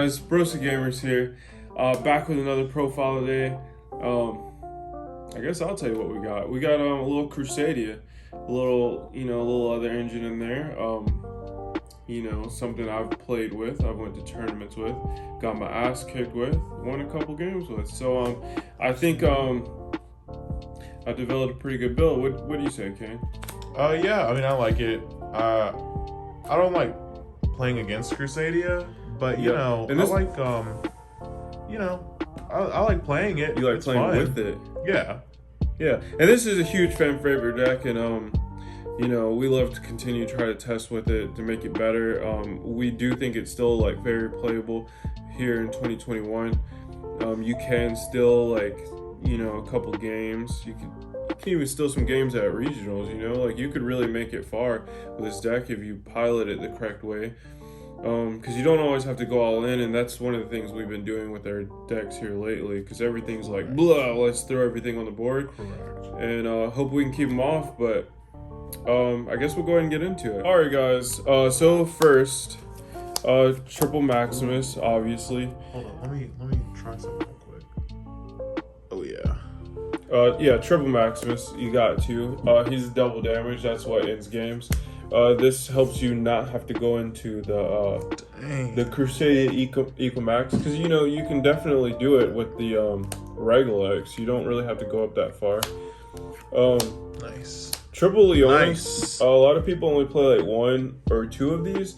guys? Brosa Gamers here. Back with another profile today. I guess I'll tell you what we got. We got a little Crusadia, a little other engine in there. Something I've played with. I've went to tournaments with, got my ass kicked with, won a couple games with. So I think I developed a pretty good build. What do you say, Kane? Yeah, I mean, I like it. I don't like playing against Crusadia, but I like playing it. You like it's playing fun. with it? Yeah. And this is a huge fan favorite deck, and we love to continue to try to test with it to make it better. We do think it's still very playable here in 2021. You can still a couple games. You can even steal some games at regionals. You could really make it far with this deck if you pilot it the correct way. Because you don't always have to go all in, and that's one of the things we've been doing with our decks here lately. Because everything's blah, let's throw everything on the board. Correct. And hope we can keep them off, but I guess we'll go ahead and get into it. Alright guys, so first, Triple Maximus, obviously. Hold on, let me try something real quick. Oh yeah. Triple Maximus, you got to. He's double damage, that's what ends games. This helps you not have to go into the Crusadia Eco Max, because you can definitely do it with the Regalex. You don't really have to go up that far. Nice. Triple Leonis. Nice. A lot of people only play one or two of these.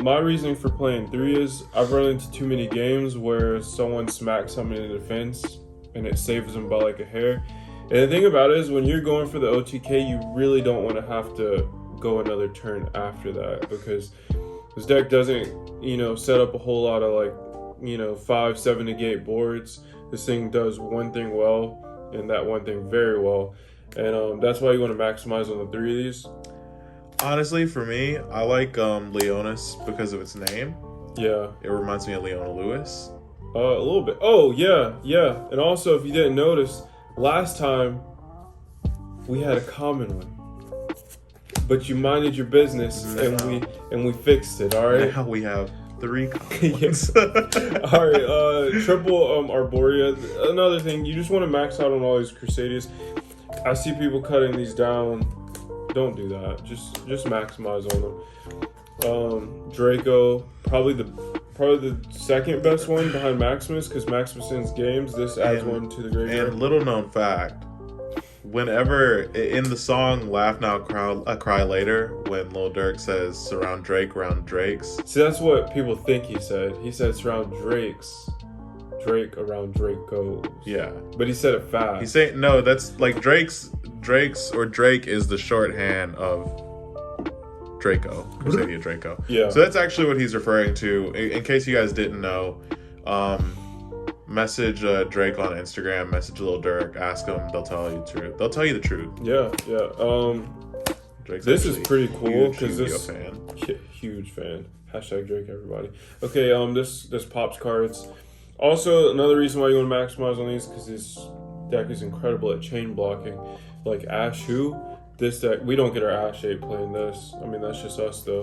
My reasoning for playing 3 is I've run into too many games where someone smacks someone in the defense and it saves them by a hair. And the thing about it is, when you're going for the OTK, you really don't want to have to go another turn after that, because this deck doesn't, set up a whole lot of 5, 7 negate boards. This thing does one thing well, and that one thing very well. And that's why you want to maximize on the 3 of these. Honestly, for me, I like Leonis because of its name. Yeah. It reminds me of Leona Lewis. A little bit. Oh, yeah. And also, if you didn't notice, last time we had a common one, but you minded your business and we fixed it. All right. Now we have 3 common ones. Yes. All right. Triple Arborea. Another thing, you just want to max out on all these Crusadias. I see people cutting these down. Don't do that. Just maximize on them. Draco, probably the second best one behind Maximus, because Maximus ends games. This adds one to the graveyard. And little known fact, whenever in the song "Laugh Now, Cry Later," when Lil Durk says "Surround Drake around Drakes," see, that's what people think he said. He said surround Drakes. Drake around Draco. Yeah, but he said it fast. He's saying no. That's Drake's or Drake is the shorthand of Draco, Crusadia Draco. Yeah. So that's actually what he's referring to. In case you guys didn't know, message Drake on Instagram. Message Lil Durk. Ask them. They'll tell you the truth. They'll tell you the truth. Yeah. Drake's this is pretty cool because this fan. Huge fan. Hashtag Drake, everybody. Okay. This pops cards. Also, another reason why you want to maximize on these, because this deck is incredible at chain blocking. Like Ash Who, this deck, we don't get our Ash 8 playing this. I mean, that's just us though.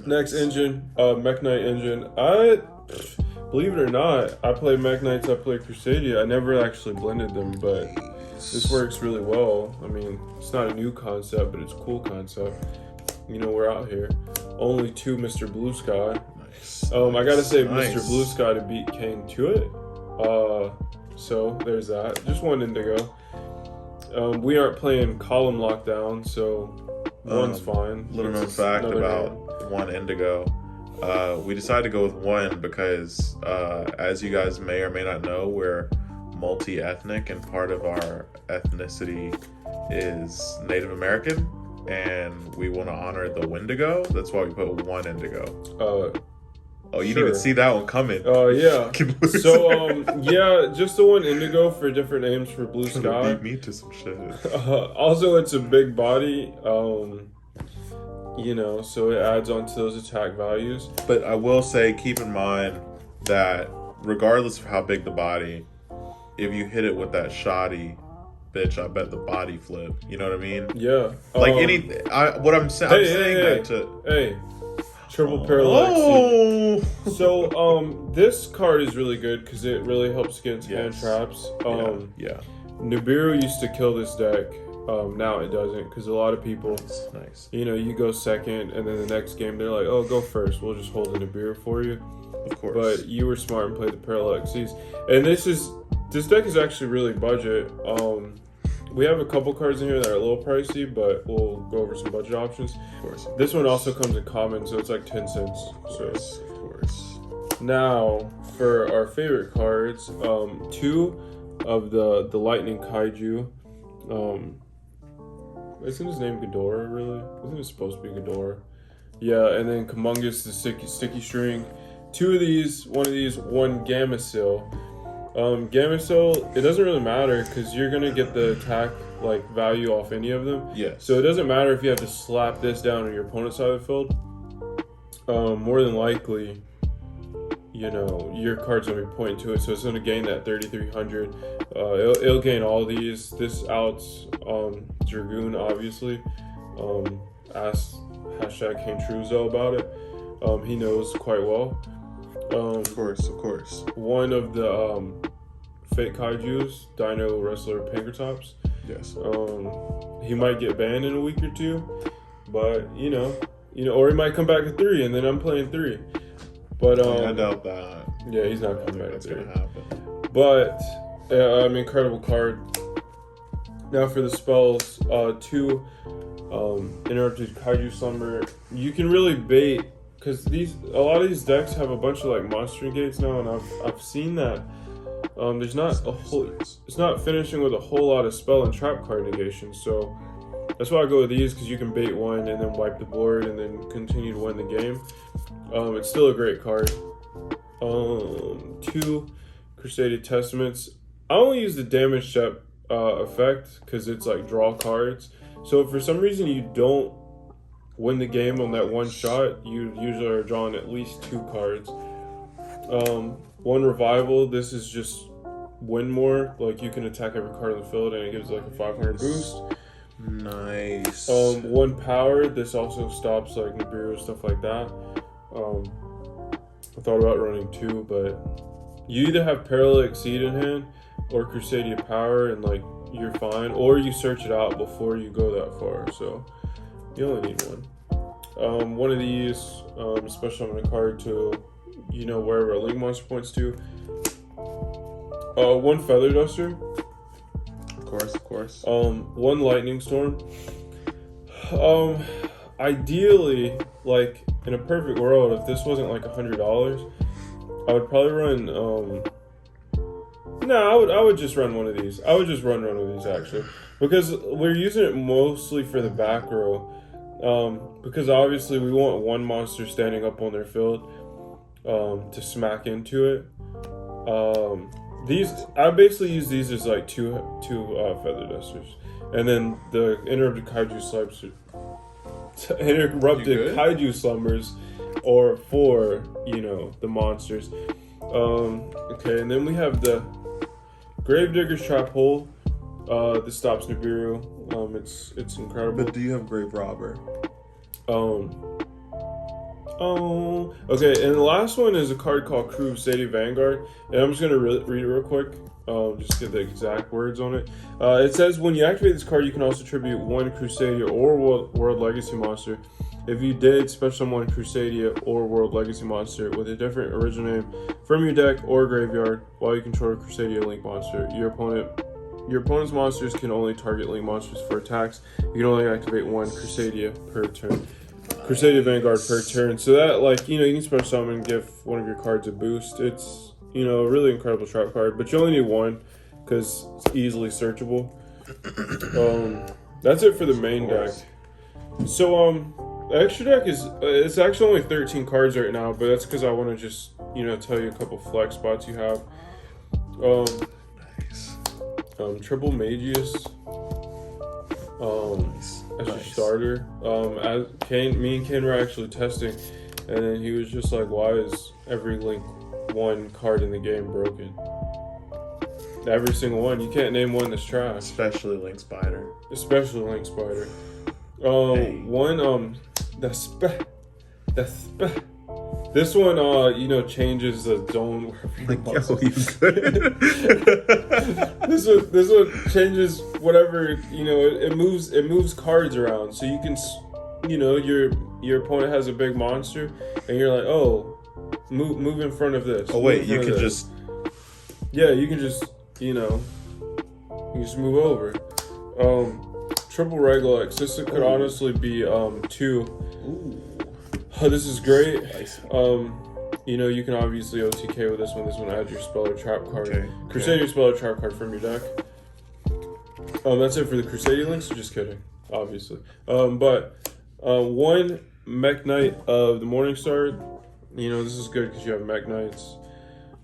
Next engine, Mech Knight engine. Believe it or not, I play Mech Knights, I play Crusadia. I never actually blended them, but this works really well. I mean, it's not a new concept, but it's a cool concept. We're out here. Only 2 Mr. Blue Sky. I gotta say, Mr. Blue Sky to beat Kane to it. So there's that. Just 1 indigo. We aren't playing column lockdown, so 1's fine. Little known fact about 1 indigo. We decided to go with 1 because, as you guys may or may not know, we're multi-ethnic, and part of our ethnicity is Native American, and we want to honor the Wendigo. That's why we put 1 indigo. Oh, you didn't even see that one coming. Yeah. So, just the 1 indigo for different names for Blue Sky. Beat me to some shit. Also, it's a big body, so it adds on to those attack values. But I will say, keep in mind that regardless of how big the body, if you hit it with that shoddy, bitch, I bet the body flip. You know what I mean? Yeah. What I'm saying, Hey. Triple Parallax Seed. Oh! So, this card is really good because it really helps against hand Yes. traps. Yeah. Nibiru used to kill this deck. Now it doesn't because a lot of people, Nice. you know, you go second and then the next game they're like, oh, go first. We'll just hold a Nibiru for you. Of course. But you were smart and played the Parallax Seas. And this deck is actually really budget. We have a couple cards in here that are a little pricey, but we'll go over some budget options. Of course. This one also comes in common, so it's like 10 cents. Of course. Now, for our favorite cards, two of the Lightning Kaiju. Isn't his name Ghidorah, really? Isn't it supposed to be Ghidorah? Yeah, and then Kumungus, the sticky string. Two of these, one Gamecill. Gamecill, it doesn't really matter because you're going to get the attack like value off any of them. Yes. So it doesn't matter if you have to slap this down on your opponent's side of the field. More than likely, you know, your card's going to be pointing to it, so it's going to gain that 3,300. It'll gain all these. This outs Dragoon, obviously. Ask hashtag King Truzo about it. He knows quite well. Of course. One of the fake Kaijus, Dino Wrestler Pankratops. Yes. He might get banned in a week or two, but you know, or he might come back to 3, and then I'm playing 3. But I doubt that. Yeah, he's not coming back That's to 3. gonna happen. But incredible card. Now for the spells, 2 interrupted Kaiju Slumber. You can really bait because a lot of these decks have a bunch of like monster gates now, and I've seen that. There's not a whole. It's not finishing with a whole lot of spell and trap card negations, so that's why I go with these because you can bait one and then wipe the board and then continue to win the game. It's still a great card. 2 Crusadia Testaments. I only use the damage step effect because it's like draw cards. So if for some reason you don't win the game on that one shot, you usually are drawing at least 2 cards. 1 Revival. This is just win more. Like you can attack every card on the field and it gives like a 500 boost. Nice. 1 Power. This also stops like Nibiru, stuff like that. I thought about running 2, but you either have Parallax Seed in hand or Crusadia Power and like you're fine, or you search it out before you go that far, so you only need 1. One of these, special summon a card to, you know, wherever a link monster points to. 1 Feather Duster. Of course. 1 Lightning Storm. Ideally, like in a perfect world, if this wasn't like $100, I would probably run. I would just run one of these. I would just run one of these actually, because we're using it mostly for the back row. Because obviously we want one monster standing up on their field to smack into it. I basically use these as like two Feather Dusters, and then the interrupted Kaiju Slumbers, or for the monsters. Okay, and then we have the Gravedigger's Trap Hole. This stops Nibiru. It's incredible. But do you have Grave Robber? Okay, and the last one is a card called Crusadia Vanguard, and I'm just gonna read it real quick. Just get the exact words on it. It says when you activate this card, you can also tribute 1 Crusadia or World Legacy monster. If you did, special summon 1 Crusadia or World Legacy monster with a different original name from your deck or graveyard while you control a Crusadia Link monster. Your opponent's monsters can only target Link monsters for attacks. You can only activate 1 Crusadia per turn. Crusadia Vanguard per turn. So that, like, you can special summon and give one of your cards a boost. It's, a really incredible trap card, but you only need 1 because it's easily searchable. That's it for the main deck. So, the extra deck it's actually only 13 cards right now, but that's because I want to just, tell you a couple flex spots you have. Nice. Triple Magius. As your starter. Me and Kane were actually testing, and then he was just like, why is every Link 1 card in the game broken? Every single one. You can't name one that's trash. Especially Link Spider. That's this one. Changes the zone. Like, yo, you good? This one changes whatever. It moves cards around, so you can. Your opponent has a big monster, and you're like, oh, move in front of this. Oh wait, you can just. Yeah, you can just move over. Triple Reglex. This could honestly be 2. Ooh. Oh, this is great. Spicy. You can obviously OTK with this one. This one adds your spell or trap card. Okay. Crusadia spell or trap card from your deck. That's it for the Crusadia links. Just kidding, obviously. But 1 Mech Knight of the Morningstar. This is good because you have Mech Knights.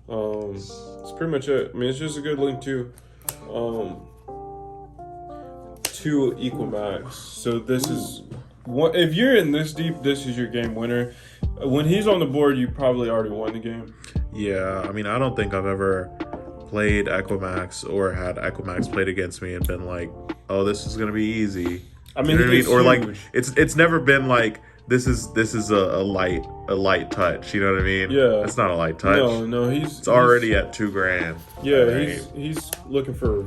That's pretty much it. I mean, it's just a good link too. 2 equal max. So this is what if you're in this deep, this is your game winner. When he's on the board, you probably already won the game. Yeah, I mean, I don't think I've ever played Equimax or had Equimax played against me and been like, "Oh, this is gonna be easy." I mean, Or like, it's never been like this is a light touch. You know what I mean? Yeah, it's not a light touch. No, it's already at $2,000. Yeah, right? he's looking for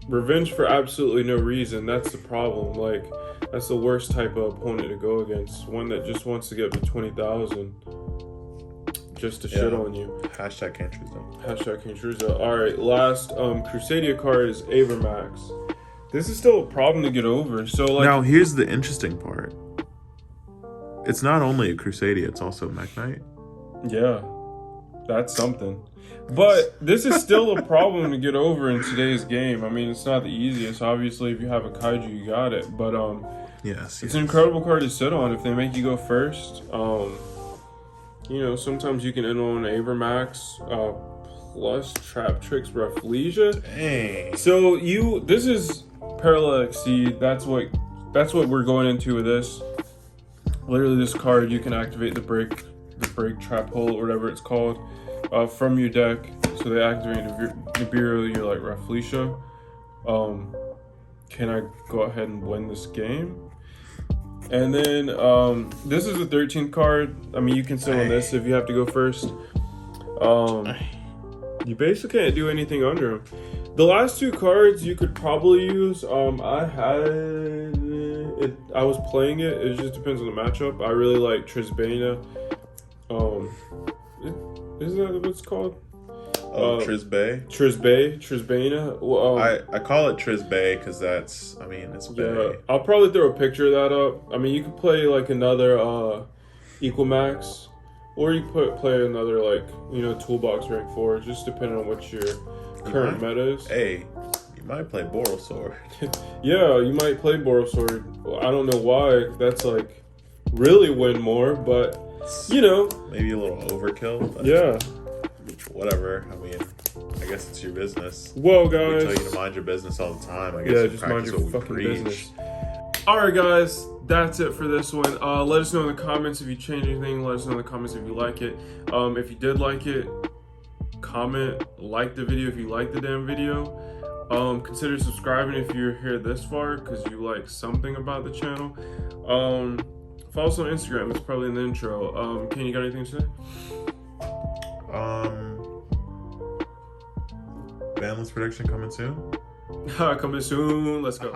revenge for absolutely no reason. That's the problem. Like, that's the worst type of opponent to go against. One that just wants to get to 20,000 just to shit on you. Hashtag can't choose them. Hashtag can't choose them. All right, last Crusadia card is Avermax. This is still a problem to get over. So like, now here's the interesting part. It's not only a Crusadia, it's also Mech Knight. Yeah, that's something. But this is still a problem to get over in today's game. I mean, it's not the easiest. Obviously, if you have a Kaiju, you got it. But yes, it's an incredible card to sit on if they make you go first. Sometimes you can end on Avermax plus Trap Tricks Rafflesia. Dang. So this is Parallel Exceed. That's what we're going into with this. Literally, this card you can activate the break trap hole or whatever it's called from your deck. So they activate Nibiru, you're like Rafflesia. Can I go ahead and win this game? And then this is the 13th card. I mean, you can sit on this if you have to go first. You basically can't do anything under them. The last 2 cards you could probably use. I had it. I was playing it. It just depends on the matchup. I really like Trisbana. Isn't that what it's called? Trisbana. Well, I call it Trisbay because it's Bay. I'll probably throw a picture of that up. I mean, you could play like another Equamax, or you could play another Toolbox rank 4, just depending on what your current meta is. Hey, you might play Borosword. Yeah, you might play Borosword. I don't know why. That's like really win more, but maybe a little overkill. But yeah. Whatever. I mean, I guess it's your business. Well, guys, we tell you to mind your business all the time. I guess yeah, just mind your fucking business. All right, guys, that's it for this one. Let us know in the comments if you change anything. Let us know in the comments if you like it. If you did like it, comment, like the video if you like the damn video. Consider subscribing if you're here this far because you like something about the channel. Follow us on Instagram. It's probably in the intro. Ken, you got anything to say? Banless prediction coming soon. Coming soon. Let's go.